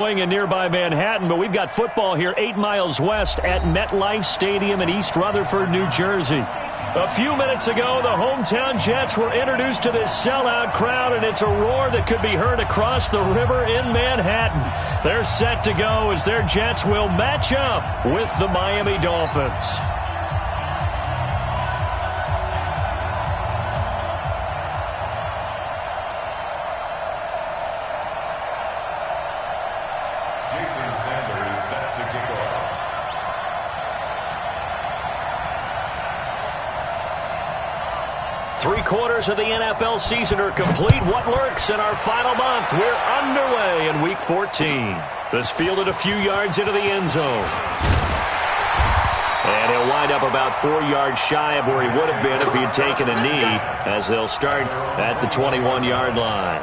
In nearby Manhattan, but we've got football here 8 miles west at MetLife Stadium in East Rutherford, New Jersey. A few minutes ago, the hometown Jets were introduced to this sellout crowd, and it's a roar that could be heard across the river in Manhattan. They're set to go as their Jets will match up with the Miami Dolphins. Three-quarters of the NFL season are complete. What lurks in our final month? We're underway in Week 14. This fielded a few yards into the end zone. And he'll wind up about 4 yards shy of where he would have been if he had taken a knee, as they'll start at the 21-yard line.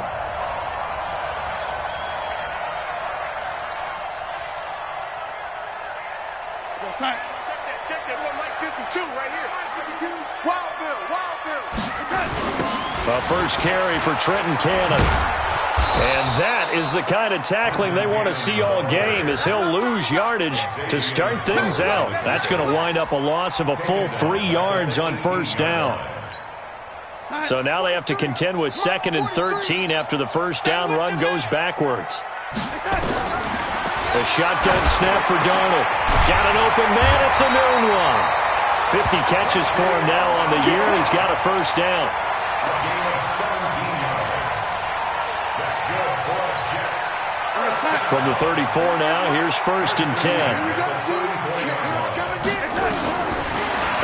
Check that. One Mike 52 right here. Wild Bill. A first carry for Trenton Cannon. And that is the kind of tackling they want to see all game, as he'll lose yardage to start things out. That's going to wind up a loss of a full 3 yards on first down. So now they have to contend with 2nd and 13 after the first down run goes backwards. A shotgun snap for Darnold. Got an open man. It's a noon one. 50 catches for him now on the year. He's got a first down. From the 34 now, here's 1st and 10.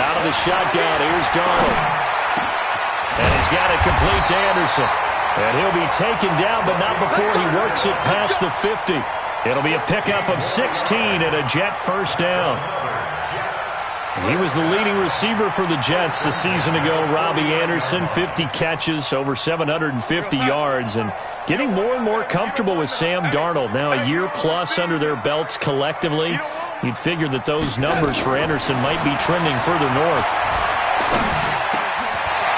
Out of the shotgun, here's Darnold. And he's got it complete to Anderson. And he'll be taken down, but not before he works it past the 50. It'll be a pickup of 16 and a Jet first down. He was the leading receiver for the Jets a season ago. Robbie Anderson, 50 catches, over 750 yards, and getting more and more comfortable with Sam Darnold. Now a year plus under their belts collectively. You'd figure that those numbers for Anderson might be trending further north.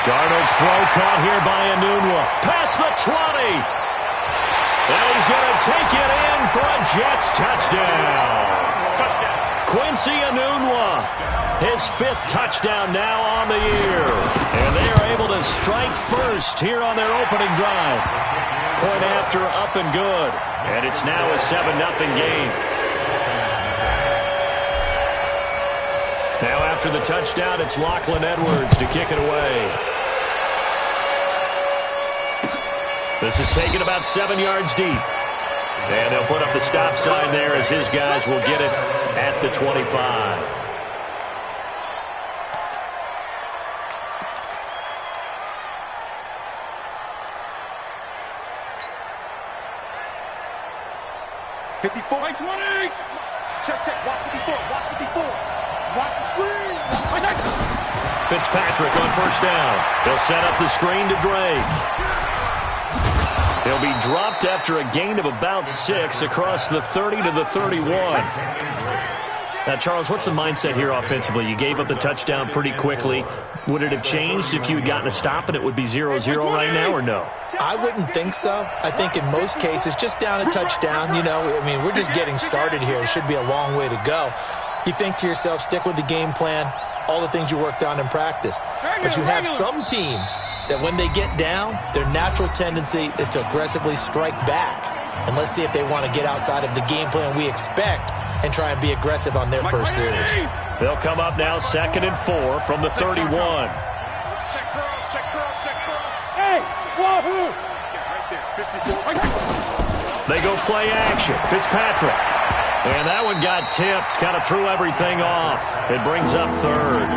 Darnold's throw caught here by Enunwa. Past the 20. And he's going to take it in for a Jets touchdown. Quincy Enunwa, his 5th touchdown now on the year. And they are able to strike first here on their opening drive. Point after, up and good. And it's now a 7-0 game. Now after the touchdown, it's Lachlan Edwards to kick it away. This is taken about 7 yards deep. And they'll put up the stop sign there as his guys will get it at the 25. Check. Watch 54. Watch the screen. Fitzpatrick on first down. They'll set up the screen to Drake. He'll be dropped after a gain of about 6 across the 30 to the 31. Now, Charles, what's the mindset here offensively? You gave up the touchdown pretty quickly. Would it have changed if you had gotten a stop and it would be 0-0 right now, or no? I wouldn't think so. I think in most cases, just down a touchdown, we're just getting started here. It should be a long way to go. You think to yourself, stick with the game plan, all the things you worked on in practice. But you have some teams that when they get down, their natural tendency is to aggressively strike back. And let's see if they want to get outside of the game plan we expect and try and be aggressive on their first series. They'll come up now 2nd and 4 from the 31. Check cross. Hey, wahoo! Right there, 54. They go play action. Fitzpatrick. And that one got tipped. Kind of threw everything off. It brings up 3rd.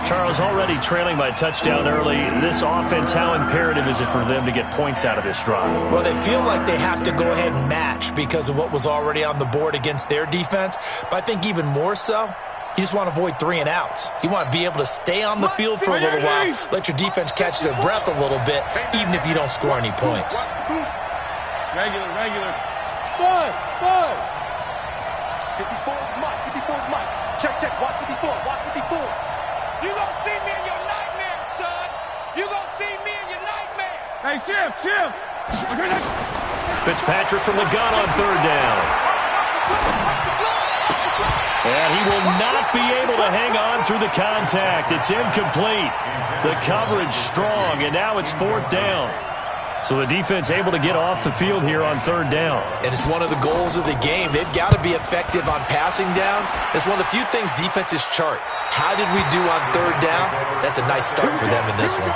Charles, already trailing by a touchdown early. This offense, how imperative is it for them to get points out of this drive? Well, they feel like they have to go ahead and match because of what was already on the board against their defense. But I think even more so, you just want to avoid 3 and outs. You want to be able to stay on the field for a little while, let your defense catch their breath a little bit, even if you don't score any points. Regular. Bud. 54's Mike. Check. Watch 54. You gonna see me in your nightmare, son. You gonna see me in your nightmare. Hey, Jim. Fitzpatrick from the gun on third down. And he will not be able to hang on through the contact. It's incomplete. The coverage strong, and now it's fourth down. So the defense able to get off the field here on third down. And it's one of the goals of the game. They've got to be effective on passing downs. It's one of the few things defenses chart. How did we do on third down? That's a nice start for them in this one.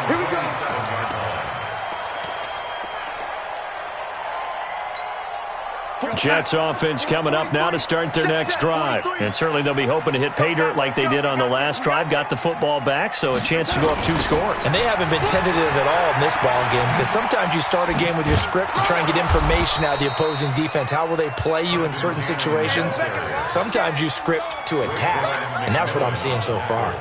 Here we go. Jets offense coming up now to start their next drive. And certainly they'll be hoping to hit pay dirt like they did on the last drive. Got the football back, so a chance to go up 2 scores. And they haven't been tentative at all in this ball game, because sometimes you start a game with your script to try and get information out of the opposing defense. How will they play you in certain situations? Sometimes you script to attack, and that's what I'm seeing so far.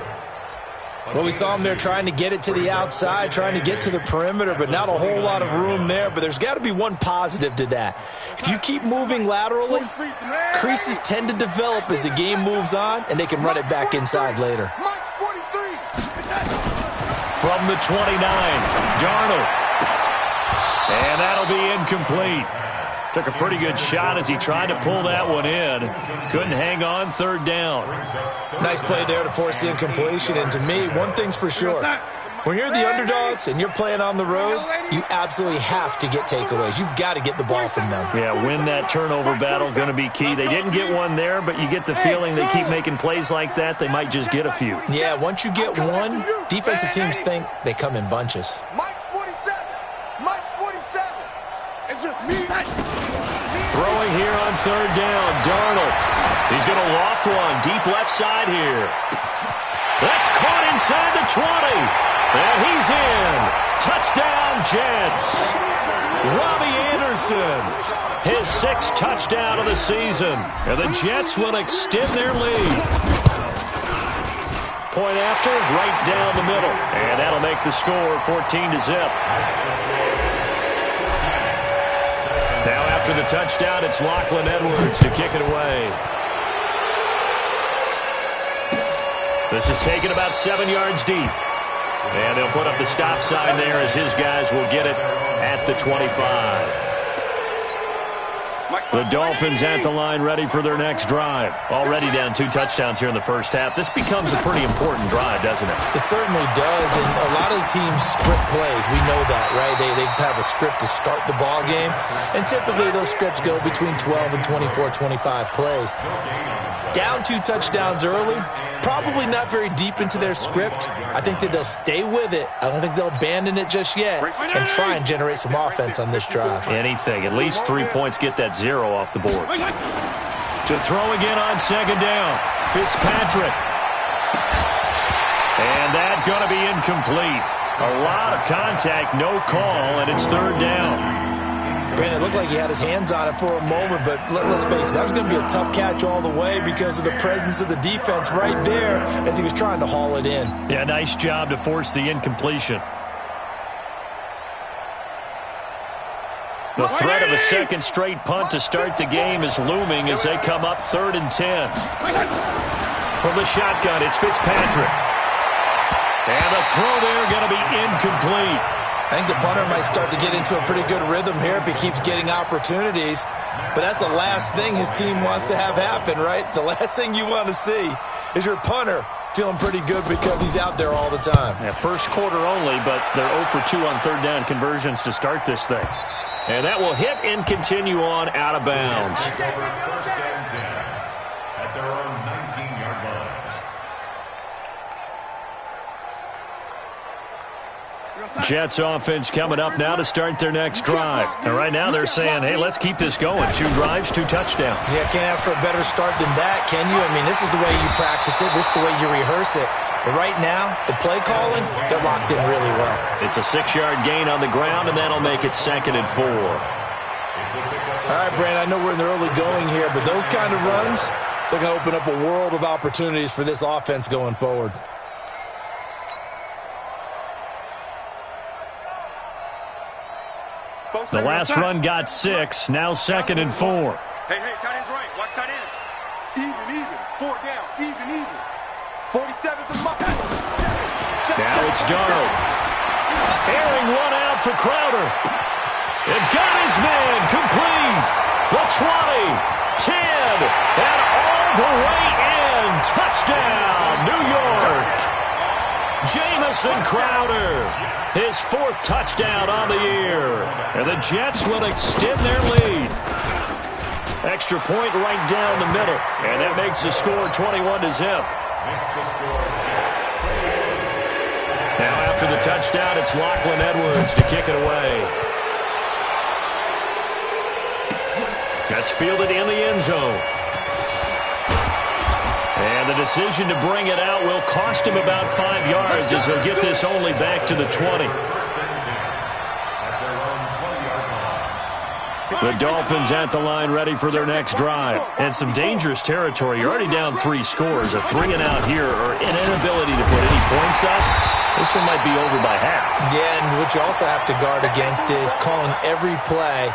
Well, we saw them there trying to get it to the outside, trying to get to the perimeter, but not a whole lot of room there. But there's got to be one positive to that. If you keep moving laterally, creases tend to develop as the game moves on, and they can run it back inside later. From the 29, Darnold. And that'll be incomplete. Took a pretty good shot as he tried to pull that one in. Couldn't hang on third down. Nice play there to force the incompletion. And to me, one thing's for sure. When you're the underdogs and you're playing on the road, you absolutely have to get takeaways. You've got to get the ball from them. Yeah, win that turnover battle, going to be key. They didn't get one there, but you get the feeling they keep making plays like that, they might just get a few. Yeah, once you get one, defensive teams think they come in bunches. Mike's 47. Mike's 47. It's just me. Throwing here on third down, Darnold. He's going to loft one deep left side here. That's caught inside the 20. And he's in. Touchdown, Jets. Robbie Anderson, his 6th touchdown of the season. And the Jets will extend their lead. Point after, right down the middle. And that'll make the score 14-0. Now after the touchdown, it's Lachlan Edwards to kick it away. This is taken about 7 yards deep. And they'll put up the stop sign there as his guys will get it at the 25. The Dolphins at the line ready for their next drive. Already down 2 touchdowns here in the first half. This becomes a pretty important drive, doesn't it? It certainly does, and a lot of the teams script plays. We know that, right? They have a script to start the ball game, and typically those scripts go between 12 and 24, 25 plays. Down 2 touchdowns early, probably not very deep into their script. I think that they'll stay with it. I don't think they'll abandon it just yet and try and generate some offense on this drive. Anything. At least 3 points, get that 0 off the board. To throw again on second down, Fitzpatrick. And that's going to be incomplete. A lot of contact, no call, and it's third down. Brandon, it looked like he had his hands on it for a moment, but let's face it, that was going to be a tough catch all the way because of the presence of the defense right there as he was trying to haul it in. Yeah, nice job to force the incompletion. The threat of a second straight punt to start the game is looming as they come up 3rd and 10. From the shotgun, it's Fitzpatrick. And the throw there going to be incomplete. I think the punter might start to get into a pretty good rhythm here if he keeps getting opportunities. But that's the last thing his team wants to have happen, right? The last thing you want to see is your punter feeling pretty good because he's out there all the time. Yeah, first quarter only, but they're 0 for 2 on third down conversions to start this thing. And that will hit and continue on out of bounds. At their own 19-yard line. Jets offense coming up now to start their next drive. And right now they're saying, hey, let's keep this going. 2 drives, 2 touchdowns. Yeah, can't ask for a better start than that, can you? I mean, this is the way you practice it. This is the way you rehearse it. But right now, the play calling, they're locked in really well. It's a 6-yard gain on the ground, and that'll make it 2nd and 4. All right, Brandon, I know we're in the early going here, but those kind of runs, they're going to open up a world of opportunities for this offense going forward. The last run got 6, now 2nd and 4. Hey, tight end's right. Watch tight end. Even. 4 down. Even. 47's the mark. Now it's Darnold. Airing one out for Crowder. And got his man complete. The 20, 10, and all the way in. Touchdown, New York. Jamison Crowder, his 4th touchdown on the year. And the Jets will extend their lead. Extra point right down the middle. And that makes the score 21-0. Now after the touchdown, it's Lachlan Edwards to kick it away. That's fielded in the end zone. And the decision to bring it out will cost him about 5 yards as he'll get this only back to the 20. The Dolphins at the line ready for their next drive. And some dangerous territory. You're already down 3 scores. A 3-and-out here or an inability to put any points up. This one might be over by half. Yeah, and what you also have to guard against is calling every play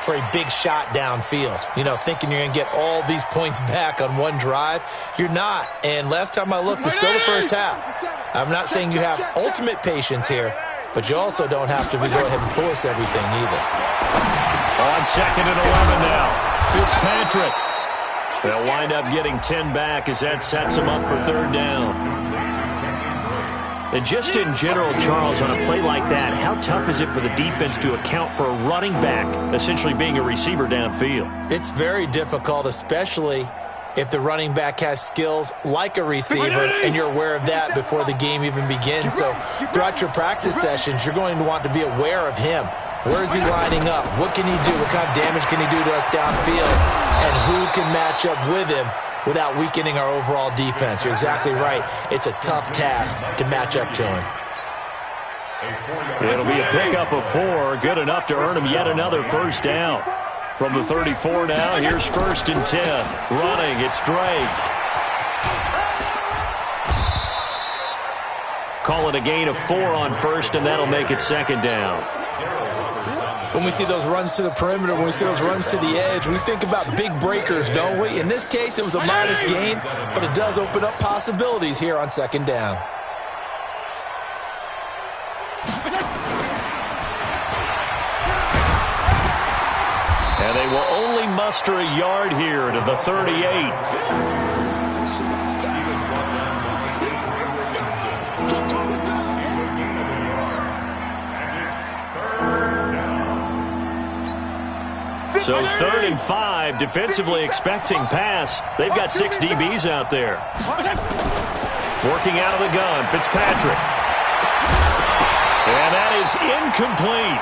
for a big shot downfield. You know, thinking you're going to get all these points back on one drive. You're not. And last time I looked, it's still the first half. I'm not saying you have ultimate patience here, but you also don't have to go ahead and force everything either. On 2nd and 11 now. Fitzpatrick. They'll wind up getting 10 back as that sets them up for 3rd down. And just in general, Charles, on a play like that, how tough is it for the defense to account for a running back essentially being a receiver downfield? It's very difficult, especially if the running back has skills like a receiver, and you're aware of that before the game even begins. So throughout your practice sessions, you're going to want to be aware of him. Where is he lining up? What can he do? What kind of damage can he do to us downfield? And who can match up with him without weakening our overall defense? You're exactly right. It's a tough task to match up to him. It'll be a pickup of 4, good enough to earn him yet another 1st down. From the 34 now, here's 1st and 10. Running, it's Drake. Call it a gain of 4 on 1st, and that'll make it 2nd down. When we see those runs to the perimeter, when we see those runs to the edge, we think about big breakers, don't we? In this case, it was a minus gain, but it does open up possibilities here on 2nd down. And they will only muster a yard here to the 38. So 3rd and 5, defensively expecting pass. They've got 6 DBs out there. Working out of the gun, Fitzpatrick. And that is incomplete.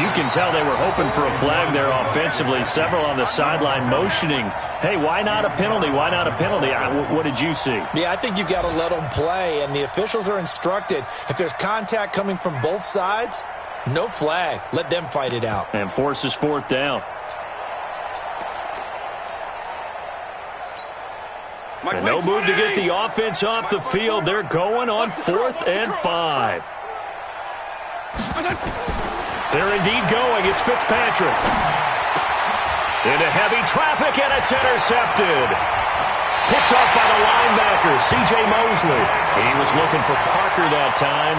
You can tell they were hoping for a flag there offensively. Several on the sideline motioning, hey, why not a penalty? Why not a penalty? What did you see? Yeah, I think you've got to let them play, and the officials are instructed. If there's contact coming from both sides, no flag. Let them fight it out. And forces 4th down. And no move to get the offense off the field. They're going on 4th and 5. They're indeed going. It's Fitzpatrick. Into heavy traffic, and it's intercepted. Picked off by the linebacker, C.J. Mosley. He was looking for Parker that time.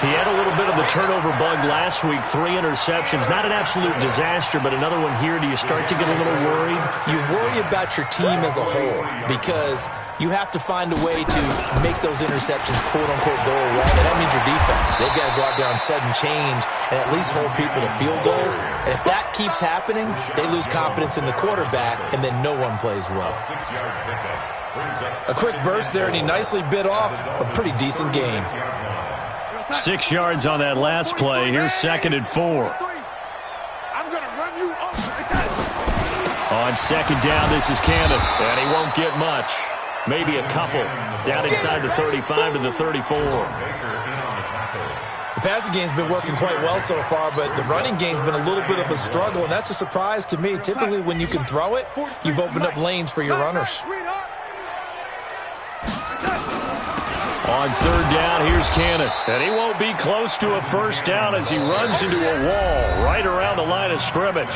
He had a little bit of the turnover bug last week, 3 interceptions. Not an absolute disaster, but another one here. Do you start to get a little worried? You worry about your team as a whole because you have to find a way to make those interceptions, quote-unquote, go away. And that means your defense. They've got to go out there on sudden change and at least hold people to field goals. And if that keeps happening, they lose confidence in the quarterback, and then no one plays well. A quick burst there, and he nicely bit off a pretty decent game. 6 yards on that last play. Here's 2nd and 4. On 2nd down, this is Cannon, and he won't get much. Maybe a couple. Down inside the 35 to the 34. The passing game's been working quite well so far, but the running game's been a little bit of a struggle, and that's a surprise to me. Typically, when you can throw it, you've opened up lanes for your runners. On 3rd down, here's Cannon. And he won't be close to a 1st down as he runs into a wall right around the line of scrimmage.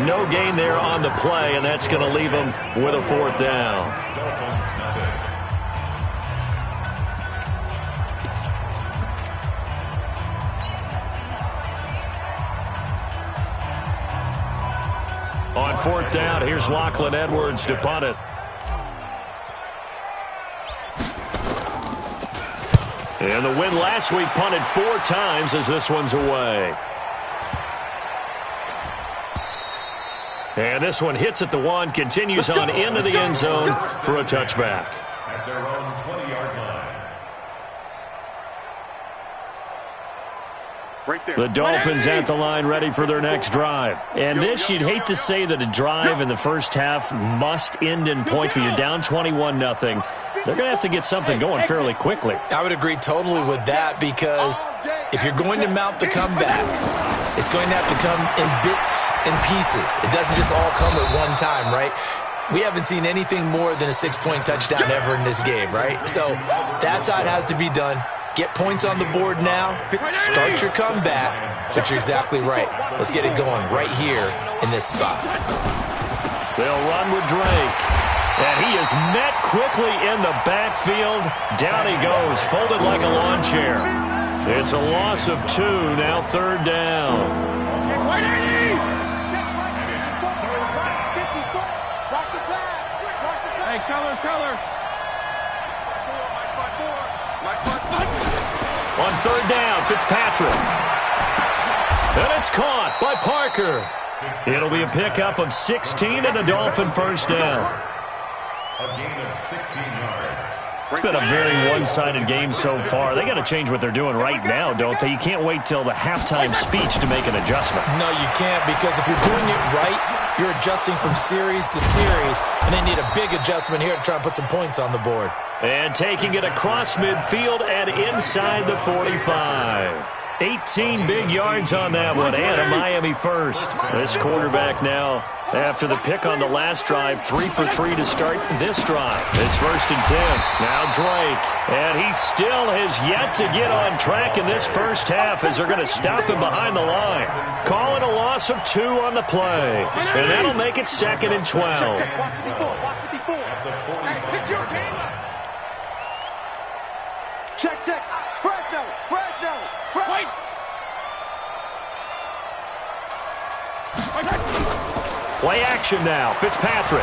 No gain there on the play, and that's going to leave him with a 4th down. On fourth down, here's Lachlan Edwards to punt it. And the win last week punted 4 times as this one's away. And this one hits at the 1, continues on into the end zone for a touchback. At their own 20-yard line. Right there. The Dolphins at the line ready for their next drive. And this, you'd hate to say that a drive in the first half must end in points, but you're down 21-0. They're going to have to get something going fairly quickly. I would agree totally with that, because if you're going to mount the comeback, it's going to have to come in bits and pieces. It doesn't just all come at one time, right? We haven't seen anything more than a 6-point touchdown ever in this game, right? So that's how it has to be done. Get points on the board now, start your comeback, but you're exactly right. Let's get it going right here in this spot. They'll run with Drake. And he is met quickly in the backfield. Down he goes, folded like a lawn chair. It's a loss of 2, now third down. Watch the pass. Hey, color. On third down, Fitzpatrick. And it's caught by Parker. It'll be a pickup of 16 and a Dolphin first down. A gain of 16 yards. It's been a very one-sided game so far. They got to change what they're doing right now, don't they? You can't wait till the halftime speech to make an adjustment. No, you can't, because if you're doing it right, you're adjusting from series to series, and they need a big adjustment here to try and put some points on the board. And taking it across midfield and inside the 45. 18 big yards on that one, and a Miami first. This quarterback now, after the pick on the last drive, 3 for 3 to start this drive. It's first and 10. Now Drake, and he still has yet to get on track in this first half as they're going to stop him behind the line. Calling a loss of 2 on the play, and that'll make it second and 12. Hey, pick your game up. Check. Fresno. Wait. Play action now. Fitzpatrick.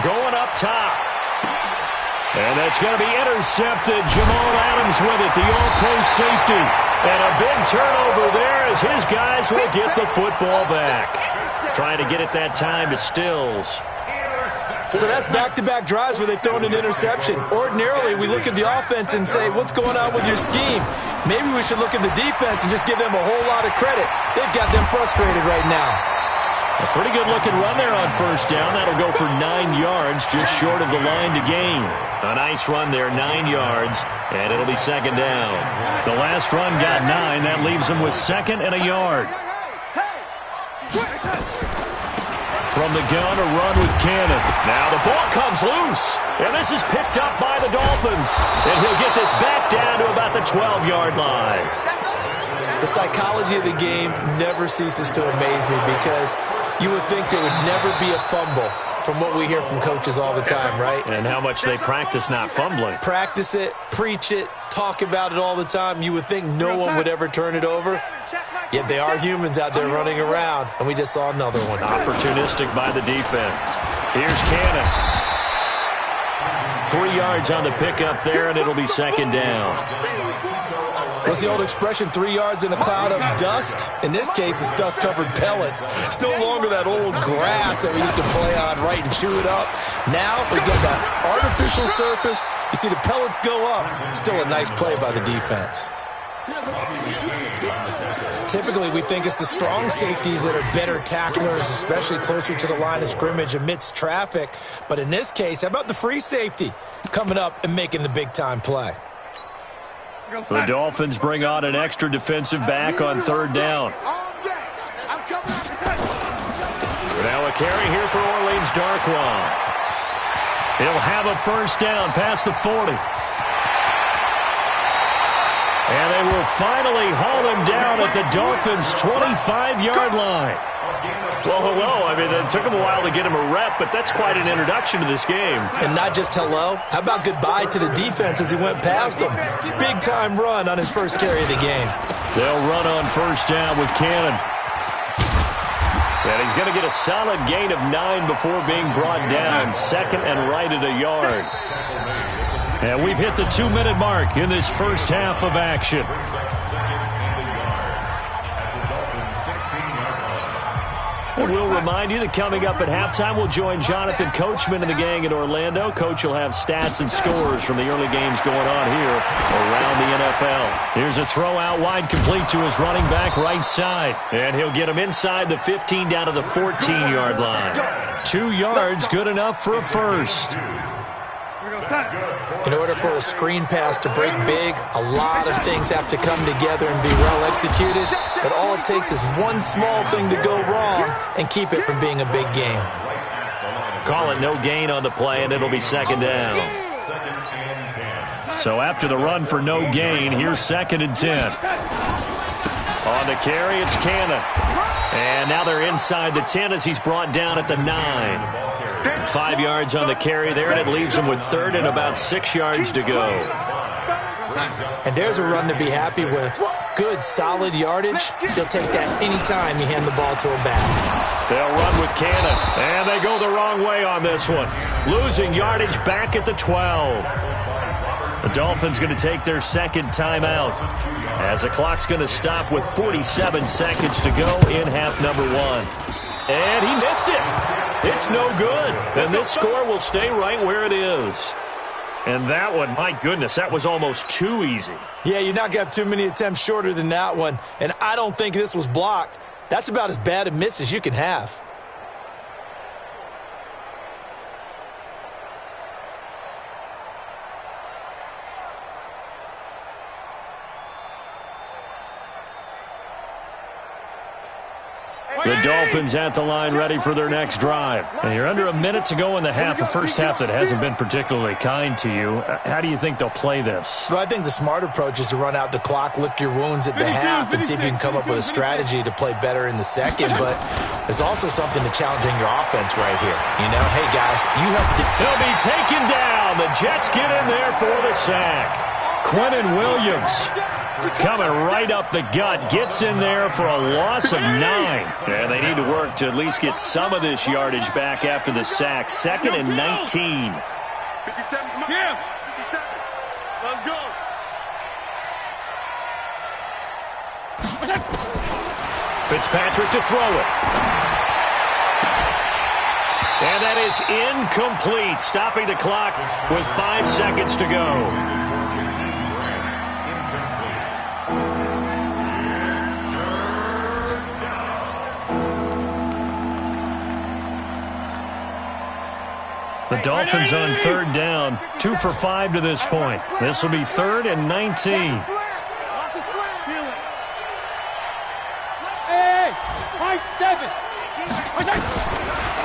Going up top. And that's going to be intercepted. Jamal Adams with it, the all-pro safety. And a big turnover there as his guys will get the football back. Trying to get it that time to Stills. So that's back-to-back drives where they throw an interception. Ordinarily, we look at the offense and say, what's going on with your scheme? Maybe we should look at the defense and just give them a whole lot of credit. They've got them frustrated right now. A pretty good-looking run there on first down. That'll go for 9 yards, just short of the line to gain. A nice run there, 9 yards, and it'll be second down. The last run got 9. That leaves them with second and a yard. From the gun, a run with Cannon. Now the ball comes loose. And this is picked up by the Dolphins. And he'll get this back down to about the 12-yard line. The psychology of the game never ceases to amaze me, because you would think there would never be a fumble from what we hear from coaches all the time, right? And how much they practice not fumbling. Practice it, preach it, talk about it all the time. You would think no one would ever turn it over. Yet they are humans out there running around, and we just saw another one. Opportunistic by the defense. Here's Cannon. 3 yards on the pickup there, and it'll be second down. What's the old expression, 3 yards in a cloud of dust? In this case, it's dust-covered pellets. It's no longer that old grass that we used to play on, right, and chew it up. Now we've got that artificial surface. You see the pellets go up. Still a nice play by the defense. Typically, we think it's the strong safeties that are better tacklers, especially closer to the line of scrimmage amidst traffic. But in this case, how about the free safety coming up and making the big-time play? The Dolphins bring on an extra defensive back on third down. Now a carry here for Orleans Darkwa. He'll have a first down past the 40. And they will finally haul him down at the Dolphins' 25-yard line. Well, hello. I mean, it took him a while to get him a rep, but that's quite an introduction to this game. And not just hello. How about goodbye to the defense as he went past him? Big-time run on his first carry of the game. They'll run on first down with Cannon. And he's going to get a solid gain of 9 before being brought down. Second and right at a yard. And we've hit the 2-minute mark in this first half of action. We'll remind you that coming up at halftime, we'll join Jonathan Coachman and the gang in Orlando. Coach will have stats and scores from the early games going on here around the NFL. Here's a throw out wide, complete to his running back right side. And he'll get him inside the 15 down to the 14-yard line. 2 yards, good enough for a first. In order for a screen pass to break big, a lot of things have to come together and be well executed. But all it takes is one small thing to go wrong and keep it from being a big game. Call it no gain on the play, and it'll be second down. So after the run for no gain, here's 2nd and 10. On the carry, it's Cannon. And now they're inside the 10 as he's brought down at the 9. 5 yards on the carry there, and it leaves him with 3rd and about 6 yards to go. And there's a run to be happy with. Good, solid yardage. He'll take that anytime you hand the ball to him back. They'll run with Cannon, and they go the wrong way on this one. Losing yardage back at the 12. The Dolphins going to take their second timeout as the clock's going to stop with 47 seconds to go in half number 1. And he missed it. It's no good. And this score will stay right where it is. And that one, my goodness, that was almost too easy. Yeah, you're not going to have too many attempts shorter than that one. And I don't think this was blocked. That's about as bad a miss as you can have. The Dolphins at the line ready for their next drive. And you're under a minute to go in the half, a first half that hasn't been particularly kind to you. How do you think they'll play this? Well, I think the smart approach is to run out the clock, lick your wounds at the half, and see if you can come up with a strategy to play better in the second. But there's also something to challenging your offense right here. You know, hey, guys, you have to... He'll be taken down. The Jets get in there for the sack. Quentin Williams coming right up the gut, gets in there for a loss of 9. And they need to work to at least get some of this yardage back after the sack. 2nd and 19. 57, yeah. 57. Let's go. Fitzpatrick to throw it. And that is incomplete, stopping the clock with 5 seconds to go. The Dolphins on 3rd down, 2 for 5 to this point. This will be 3rd and 19.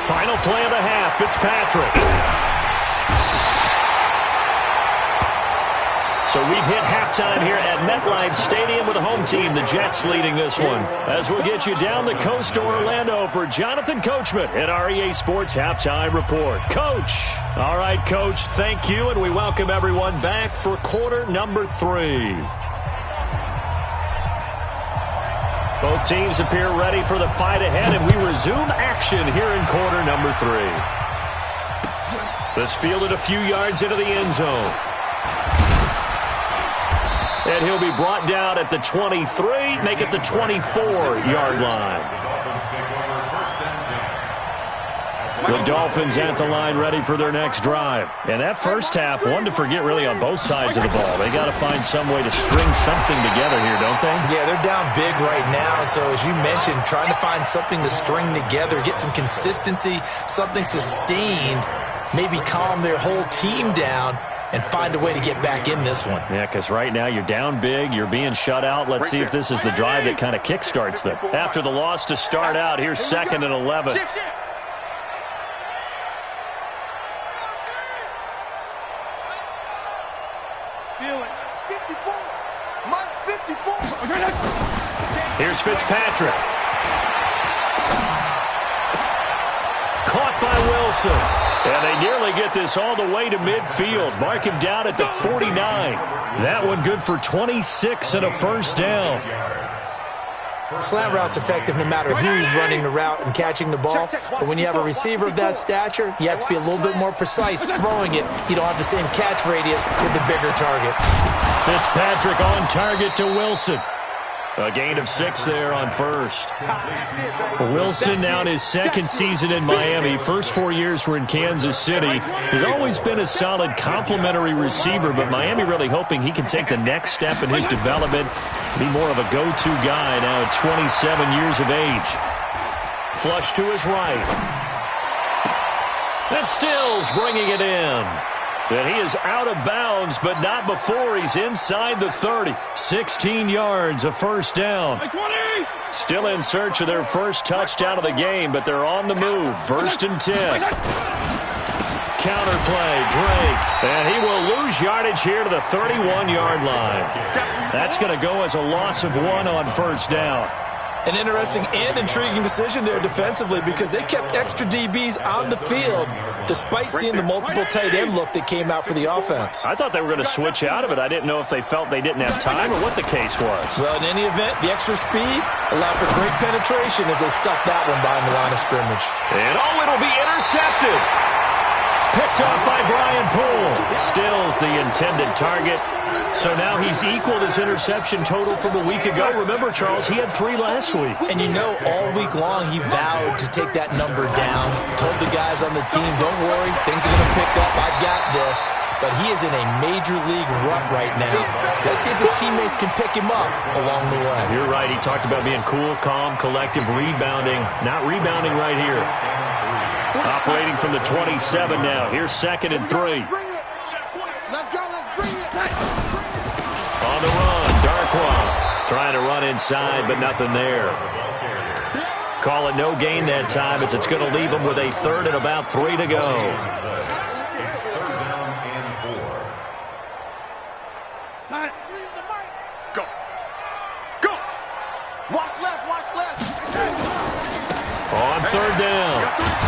Final play of the half, Fitzpatrick. So we've hit halftime here at MetLife Stadium with the home team, the Jets, leading this one. As we'll get you down the coast to Orlando for Jonathan Coachman at our EA Sports Halftime Report. Coach. All right, Coach, thank you, and we welcome everyone back for quarter number 3. Both teams appear ready for the fight ahead, and we resume action here in quarter number 3. This fielded a few yards into the end zone. And he'll be brought down at the 23, make it the 24-yard line. The Dolphins at the line ready for their next drive. And that first half, one to forget really on both sides of the ball. They got to find some way to string something together here, don't they? Yeah, they're down big right now. So as you mentioned, trying to find something to string together, get some consistency, something sustained, maybe calm their whole team down and find a way to get back in this one. Yeah, because right now you're down big, you're being shut out. Let's see if this is the drive that kind of kickstarts them. After the loss to start out, here's 2nd and 11. Here's Fitzpatrick. Caught by Wilson. And they nearly get this all the way to midfield. Mark him down at the 49. That one good for 26 and a first down. Slant route's effective no matter who's running the route and catching the ball. But when you have a receiver of that stature, you have to be a little bit more precise throwing it. You don't have the same catch radius with the bigger targets. Fitzpatrick on target to Wilson. A gain of 6 there on first. Wilson now in his second season in Miami. First 4 years were in Kansas City. He's always been a solid complementary receiver, but Miami really hoping he can take the next step in his development, be more of a go-to guy now at 27 years of age. Flush to his right. That's Stills bringing it in. And he is out of bounds, but not before he's inside the 30. 16 yards, a first down. Still in search of their first touchdown of the game, but they're on the move. 1st and 10. Counterplay, Drake. And he will lose yardage here to the 31-yard line. That's going to go as a loss of 1 on first down. An interesting and intriguing decision there defensively because they kept extra DBs on the field despite seeing the multiple tight end look that came out for the offense. I thought they were going to switch out of it. I didn't know if they felt they didn't have time or what the case was. Well, in any event, the extra speed allowed for great penetration as they stuffed that one behind the line of scrimmage. And it'll be intercepted. Picked off by Brian Poole. Stills the intended target. So now he's equaled his interception total from a week ago. Remember, Charles, he had 3 last week. And you know, all week long he vowed to take that number down. Told the guys on the team, don't worry, things are going to pick up. I've got this. But he is in a major league rut right now. Let's see if his teammates can pick him up along the way. You're right. He talked about being cool, calm, collective, rebounding. Not rebounding right here. Operating from the 27 now. Here's 2nd and 3. Let's go. Let's bring it. On the run, Darkwa trying to run inside, but nothing there. Call it no gain that time as it's going to leave him with a 3rd and about 3 to go. Go. Go. Watch left. Watch left. On 3rd down,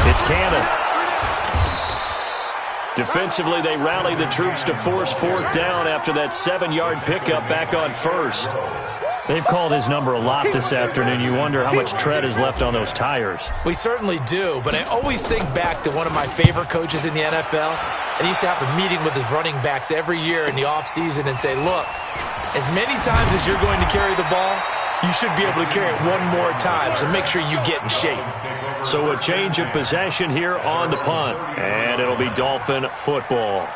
it's Cannon. Defensively, they rally the troops to force 4th down after that 7-yard pickup back on 1st. They've called his number a lot this afternoon. You wonder how much tread is left on those tires. We certainly do, but I always think back to one of my favorite coaches in the NFL. And he used to have a meeting with his running backs every year in the offseason and say, look, as many times as you're going to carry the ball, you should be able to carry it one more time, so make sure you get in shape. So a change of possession here on the punt, and it'll be Dolphin football.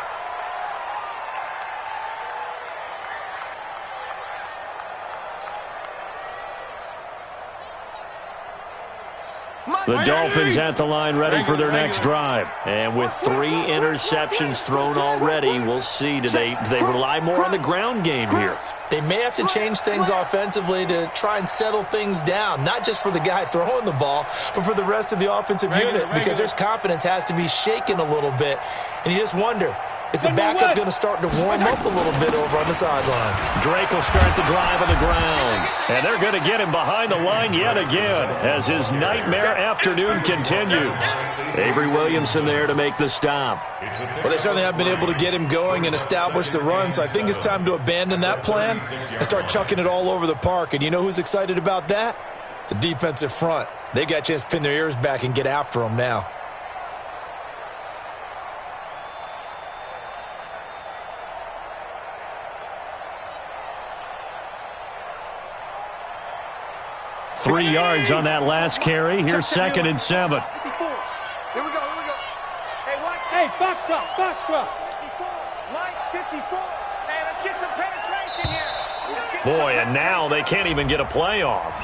The Dolphins at the line ready for their next drive. And with 3 interceptions thrown already, we'll see. Do they rely more on the ground game here? They may have to change things offensively to try and settle things down, not just for the guy throwing the ball, but for the rest of the offensive unit, because their confidence has to be shaken a little bit. And you just wonder, is the backup going to start to warm up a little bit over on the sideline? Drake will start the drive on the ground. And they're going to get him behind the line yet again as his nightmare afternoon continues. Avery Williamson there to make the stop. Well, they certainly have been able to get him going and establish the run, so I think it's time to abandon that plan and start chucking it all over the park. And you know who's excited about that? The defensive front. They got a chance to pin their ears back and get after him now. Three yards on that last carry. Here's 2nd and 7. Here we go. Hey, Foxtrot. 54. Mike, 54. Hey, let's get some penetration here. Boy, and now they can't even get a play off.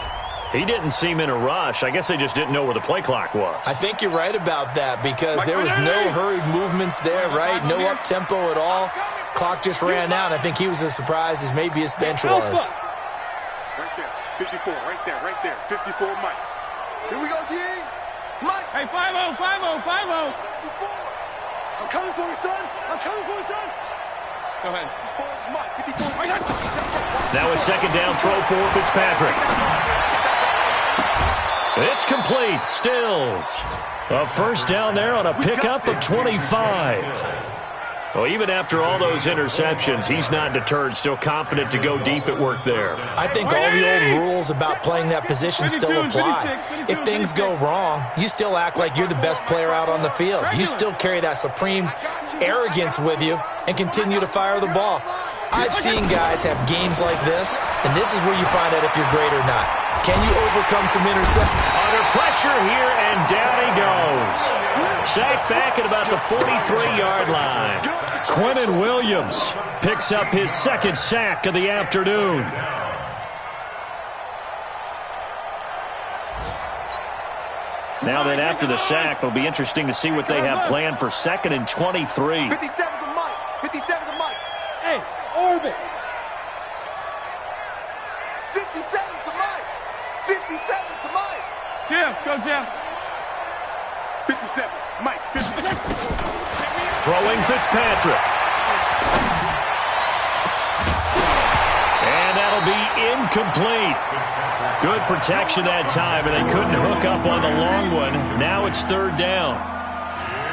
He didn't seem in a rush. I guess they just didn't know where the play clock was. I think you're right about that because there was no hurried movements there, right? No up-tempo at all. Clock just ran out. I think he was as surprised as maybe his bench was. Right there. 54, right there. 54, Mike. Here we go, D. Mike. Hey, 5-0. 54. I'm coming for you, son. Go ahead. 54, Mike. 54. Now a 2nd down throw for Fitzpatrick. It's complete. Stills. A 1st down there on a pickup of 25. Well, even after all those interceptions, he's not deterred, still confident to go deep at work there. I think all the old rules about playing that position still apply. If things go wrong, you still act like you're the best player out on the field. You still carry that supreme arrogance with you and continue to fire the ball. I've seen guys have games like this, and this is where you find out if you're great or not. Can you overcome some interceptions? Under pressure here, and down he goes. Sacked back at about the 43-yard line. Quentin Williams picks up his second sack of the afternoon. Now then, after the sack, it'll be interesting to see what they have planned for 2nd and 23. 57 to Mike. 57 to Mike. Hey, orbit. 57 to Mike. 57 to Mike. Jim, go Jim. 57. Mike, 57. Throwing Fitzpatrick. And that'll be incomplete. Good protection that time, and they couldn't hook up on the long one. Now it's 3rd down.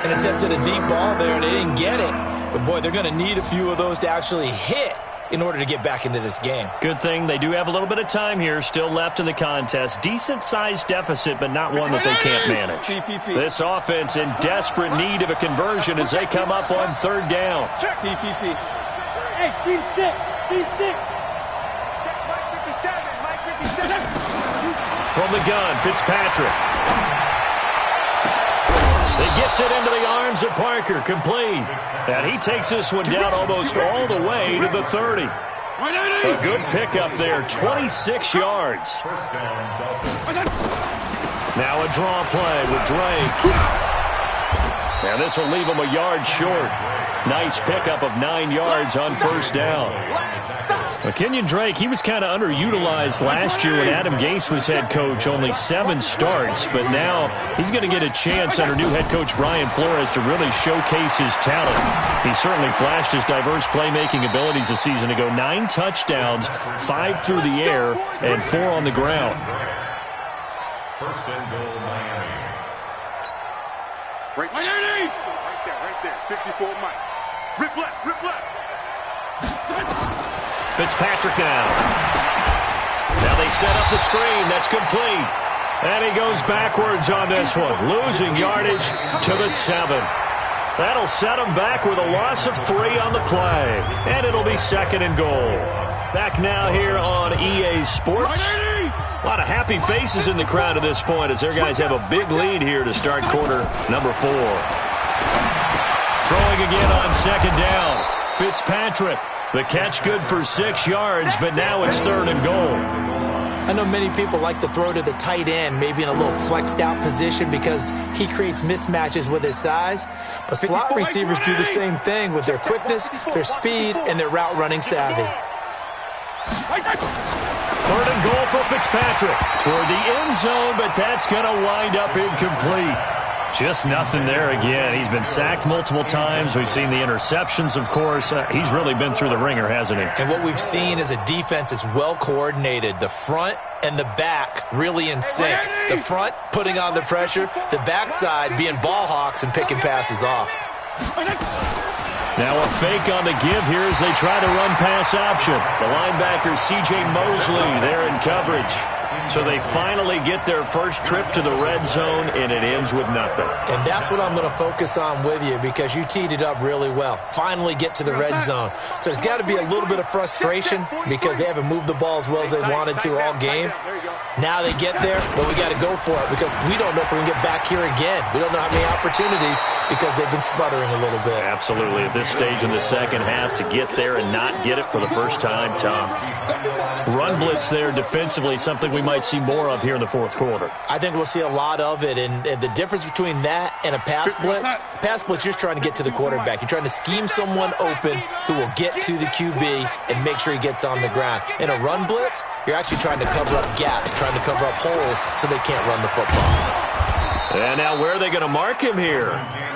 And attempted a deep ball there, and they didn't get it. But, boy, they're going to need a few of those to actually hit in order to get back into this game. Good thing they do have a little bit of time here still left in the contest. Decent-sized deficit, but not one that they can't manage. This offense in desperate need of a conversion as they come up on 3rd down. Check. PPP. Hey, Steve 6. Steve 6. Check Mike 57. Mike 57. From the gun, Fitzpatrick. He gets it into the arms of Parker, complete. And he takes this one down almost all the way to the 30. A good pickup there, 26 yards. Now a draw play with Drake. And this will leave him a yard short. Nice pickup of 9 yards on 1st down. Well, Kenyon Drake, he was kind of underutilized last year when Adam Gase was head coach. Only 7 starts, but now he's going to get a chance under new head coach Brian Flores to really showcase his talent. He certainly flashed his diverse playmaking abilities a season ago. 9 touchdowns, 5 through the air, and 4 on the ground. 1st and goal, Miami. Right there. 54 Mike. Rip left. Fitzpatrick now. Now they set up the screen. That's complete. And he goes backwards on this one. Losing yardage to the 7. That'll set him back with a loss of 3 on the play. And it'll be 2nd and goal. Back now here on EA Sports. A lot of happy faces in the crowd at this point as their guys have a big lead here to start quarter number 4. Throwing again on 2nd down. Fitzpatrick. The catch good for 6 yards, but now it's 3rd and goal. I know many people like to throw to the tight end, maybe in a little flexed out position because he creates mismatches with his size. But slot receivers do the same thing with their quickness, their speed, and their route running savvy. 3rd and goal for Fitzpatrick. Toward the end zone, but that's going to wind up incomplete. Just nothing there again. He's been sacked multiple times. We've seen the interceptions, of course. He's really been through the ringer, hasn't he? And what we've seen is a defense that's well coordinated. The front and the back really in sync. The front putting on the pressure, the backside being ball hawks and picking passes off. Now a fake on the give here as they try to run pass option. The linebacker C.J. Mosley there in coverage. So they finally get their first trip to the red zone, and it ends with nothing. And that's what I'm going to focus on with you because you teed it up really well. Finally get to the red zone. So there's got to be a little bit of frustration because they haven't moved the ball as well as they wanted to all game. Now they get there, but we got to go for it because we don't know if we can get back here again. We don't know how many opportunities because they've been sputtering a little bit. Absolutely. At this stage in the second half, to get there and not get it for the first time, tough. Run blitz there defensively, something we might see more of here in the 4th quarter. I think we'll see a lot of it, and the difference between that and a pass blitz, you're just trying to get to the quarterback. You're trying to scheme someone open who will get to the QB and make sure he gets on the ground. In a run blitz, you're actually trying to cover up gaps, trying to cover up holes so they can't run the football. And now where are they going to mark him here?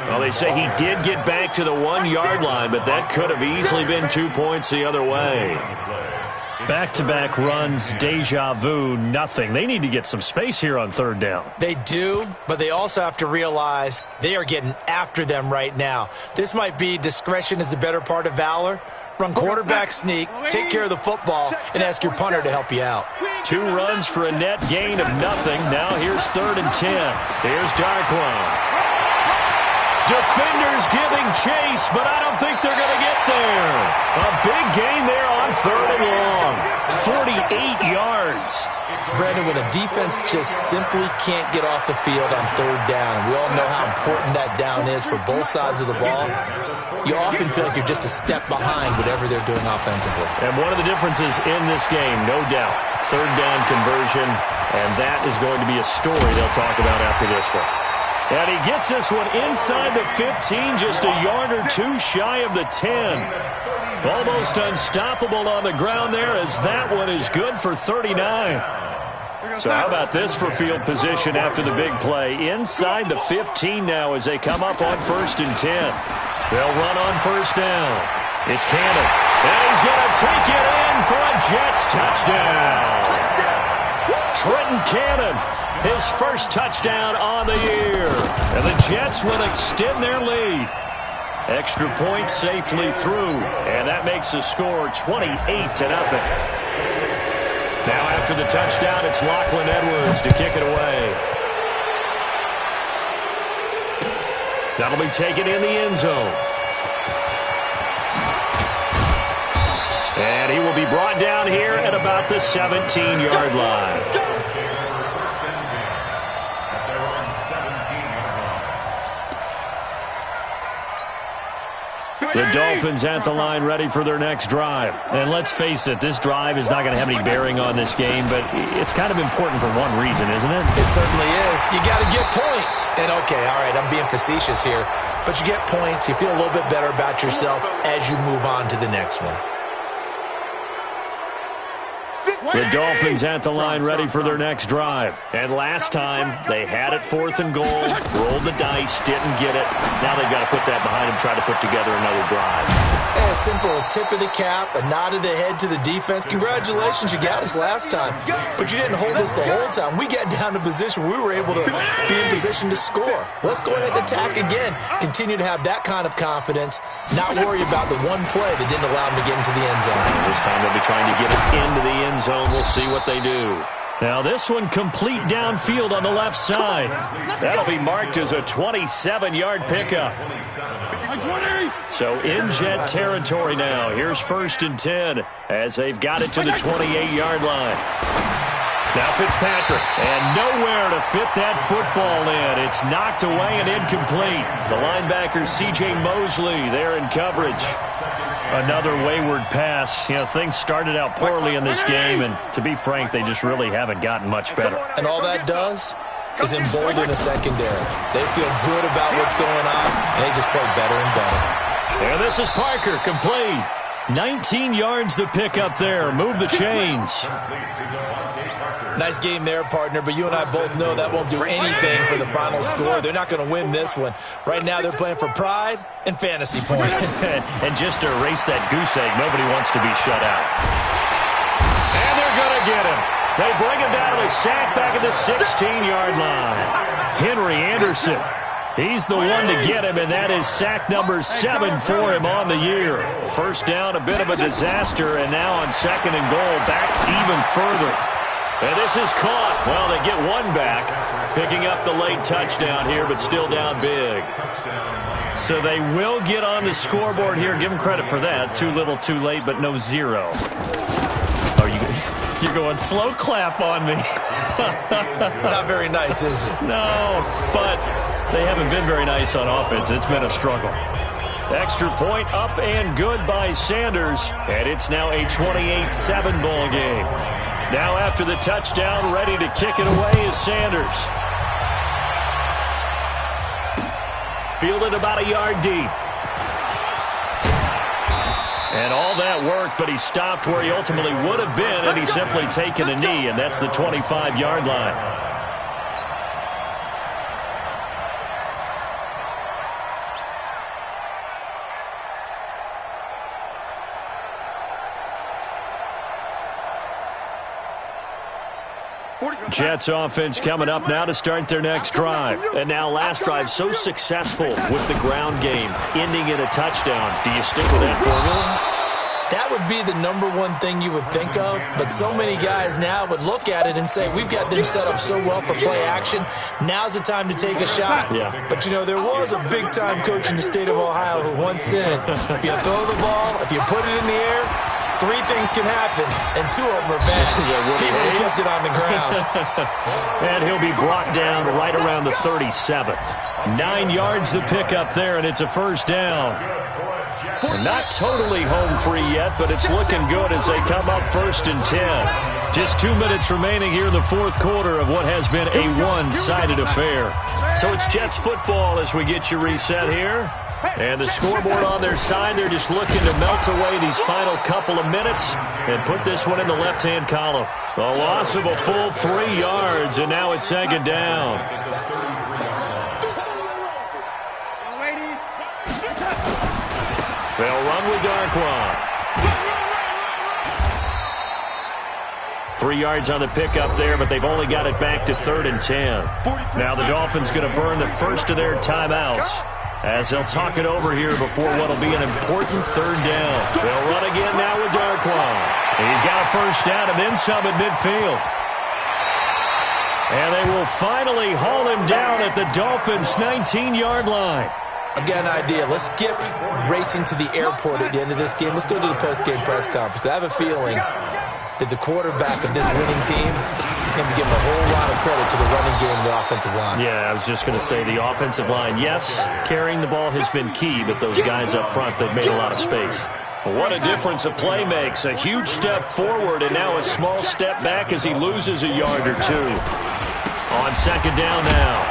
Well, they say he did get back to the 1-yard line, but that could have easily been 2 points the other way. Back-to-back runs, deja vu, nothing. They need to get some space here on third down. They do, but they also have to realize they are getting after them right now. This might be discretion is the better part of valor. Run quarterback sneak, take care of the football, and ask your punter to help you out. 2 runs for a net gain of nothing. Now here's 3rd and 10. Here's Darquan. Defenders giving chase, but I don't think they're going to get there. A big gain there on 3rd and long. 48 yards. Brandon, when a defense just simply can't get off the field on 3rd down, and we all know how important that down is for both sides of the ball, you often feel like you're just a step behind whatever they're doing offensively. And one of the differences in this game, no doubt, 3rd down conversion, and that is going to be a story they'll talk about after this one. And he gets this one inside the 15, just a yard or 2 shy of the 10. Almost unstoppable on the ground there, as that one is good for 39. So how about this for field position after the big play? Inside the 15 now as they come up on 1st and 10. They'll run on 1st down. It's Cannon. And he's going to take it in for a Jets touchdown. Trenton Cannon, his first touchdown on the year. And the Jets will extend their lead. Extra point safely through. And that makes the score 28-0. Now after the touchdown, it's Lachlan Edwards to kick it away. That'll be taken in the end zone. And he will be brought down here at about the 17-yard line. The Dolphins at the line ready for their next drive. And let's face it, this drive is not going to have any bearing on this game, but it's kind of important for one reason, isn't it? It certainly is. You got to get points. And okay, all right, I'm being facetious here, but you get points, you feel a little bit better about yourself as you move on to the next one. The Dolphins at the line ready for their next drive. And last time, they had it 4th and goal, rolled the dice, didn't get it. Now they've got to put that behind them, try to put together another drive. A simple tip of the cap, a nod of the head to the defense. Congratulations, you got us last time. But you didn't hold us the whole time. We got down to position where we were able to be in position to score. Let's go ahead and attack again. Continue to have that kind of confidence, not worry about the one play that didn't allow them to get into the end zone. This time they'll be trying to get it into the end zone. We'll see what they do. Now this one complete downfield on the left side. That'll be marked as a 27-yard pickup. So in Jet territory now. Here's 1st and 10 as they've got it to the 28-yard line. Now Fitzpatrick, and nowhere to fit that football in. It's knocked away and incomplete. The linebacker C.J. Mosley there in coverage. Another wayward pass. You know, things started out poorly in this game, and to be frank, they just really haven't gotten much better. And all that does is embolden a secondary. They feel good about what's going on, and they just play better and better. And this is Parker, complete. 19 yards to pick up there. Move the chains. Nice game there, partner, but you and I both know that won't do anything for the final score. They're not going to win this one. Right now they're playing for pride and fantasy points. And just to erase that goose egg, nobody wants to be shut out. And they're going to get him. They bring him down to the sack back at the 16-yard line. Henry Anderson. He's the one to get him, and that is sack number 7 for him on the year. First down, a bit of a disaster, and now on 2nd and goal, back even further. And this is caught. Well, they get one back, picking up the late touchdown here, but still down big. So they will get on the scoreboard here. Give them credit for that. Too little, too late, but no 0. You're going slow clap on me. Not very nice, is it? No, but they haven't been very nice on offense. It's been a struggle. Extra point up and good by Sanders. And it's now a 28-7 ball game. Now after the touchdown, ready to kick it away is Sanders. Fielded about a yard deep. And all that worked, but he stopped where he ultimately would have been, and he's simply taken a knee, and that's the 25-yard line. Jets offense coming up now to start their next drive. And now last drive so successful with the ground game, ending in a touchdown. Do you stick with that formula? That would be the number one thing you would think of, but so many guys now would look at it and say, we've got them set up so well for play action, now's the time to take a shot. Yeah. But, you know, there was a big-time coach in the state of Ohio who once said, if you throw the ball, if you put it in the air, 3 things can happen, and 2 of them are bad. People will kiss it on the ground. And he'll be brought down right around the 37. 9 yards to pick up there, and it's a first down. Not totally home free yet, but it's looking good as they come up 1st and 10. Just 2 minutes remaining here in the 4th quarter of what has been a one-sided affair. So it's Jets football as we get you reset here. And the scoreboard on their side, they're just looking to melt away these final couple of minutes and put this one in the left-hand column. A loss of a full 3 yards, and now it's 2nd down. They'll run with Darquan. 3 yards on the pickup there, but they've only got it back to 3rd and 10. Now the Dolphins going to burn the first of their timeouts as they'll talk it over here before what will be an important 3rd down. They'll run again now with Darquan. He's got a first down and then some at midfield. And they will finally haul him down at the Dolphins' 19-yard line. I've got an idea. Let's skip racing to the airport at the end of this game. Let's go to the post-game press conference. I have a feeling that the quarterback of this winning team is going to be given a whole lot of credit to the running game and the offensive line. Yeah, I was just going to say the offensive line. Yes, carrying the ball has been key, but those guys up front, they've made a lot of space. What a difference a play makes. A huge step forward and now a small step back as he loses a yard or 2. On 2nd down now.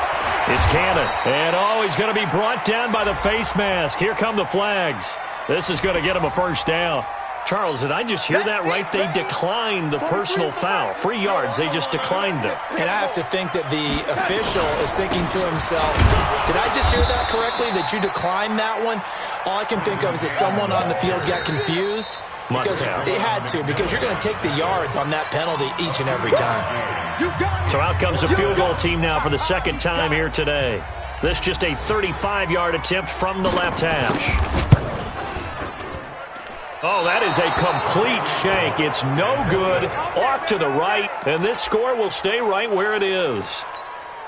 It's Cannon. And, he's going to be brought down by the face mask. Here come the flags. This is going to get him a first down. Charles, did I just hear that right? They declined the personal foul. 3 yards, they just declined them. And I have to think that the official is thinking to himself, did I just hear that correctly, that you declined that one? All I can think of is that someone on the field got confused. Because they had to, because you're going to take the yards on that penalty each and every time. So out comes the field goal team now for the 2nd time here today. This just a 35-yard attempt from the left hash. Oh, that is a complete shank. It's no good. Off to the right, and this score will stay right where it is.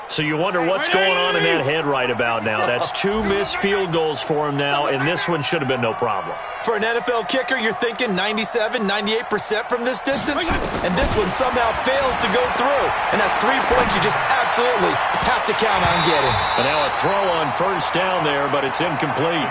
So you wonder what's going on in that head right about now. That's 2 missed field goals for him now, and this one should have been no problem. For an NFL kicker, you're thinking 97, 98% from this distance, and this one somehow fails to go through. And that's 3 points you just absolutely have to count on getting. And now a throw on first down there, but it's incomplete.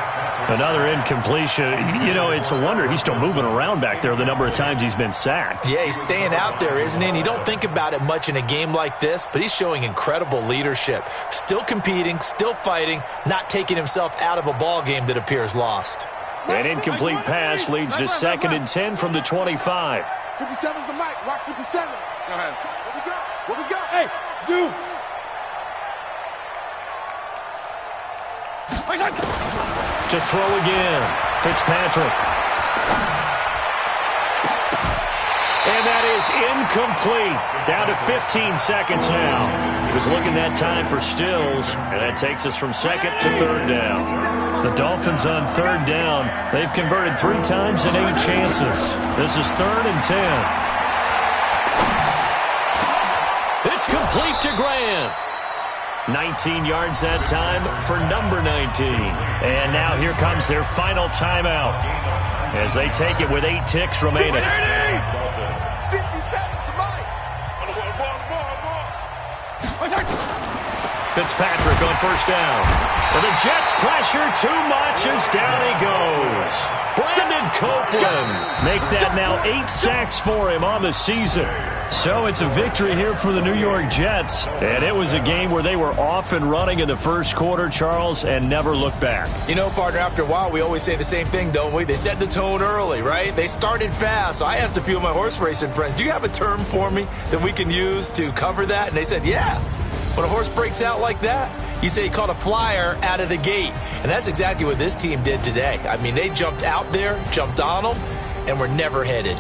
Another incompletion. You know, it's a wonder he's still moving around back there the number of times he's been sacked. Yeah, he's staying out there, isn't he? And you don't think about it much in a game like this, but he's showing incredible leadership. Still competing, still fighting, not taking himself out of a ball game that appears lost. An incomplete pass leads to 2nd and 10 from the 25. 57's the mic. Watch 57. Go ahead. What we got? What we got? Hey, Zoo. To throw again, Fitzpatrick. And that is incomplete. Down to 15 seconds now. He was looking that time for Stills, and that takes us from 2nd to 3rd down. The Dolphins on 3rd down. They've converted 3 times in 8 chances. This is 3rd and 10. It's complete to Graham. 19 yards that time for number 19. And now here comes their final timeout as they take it with 8 ticks remaining. Fitzpatrick on first down. And the Jets pressure too much as down he goes. Brandon Copeland make that now 8 sacks for him on the season. So it's a victory here for the New York Jets. And it was a game where they were off and running in the first quarter, Charles, and never looked back. You know, partner, after a while, we always say the same thing, don't we? They set the tone early, right? They started fast. So I asked a few of my horse racing friends, do you have a term for me that we can use to cover that? And they said, yeah. When a horse breaks out like that, you say he caught a flyer out of the gate. And that's exactly what this team did today. I mean, they jumped out there, jumped on them, and were never headed.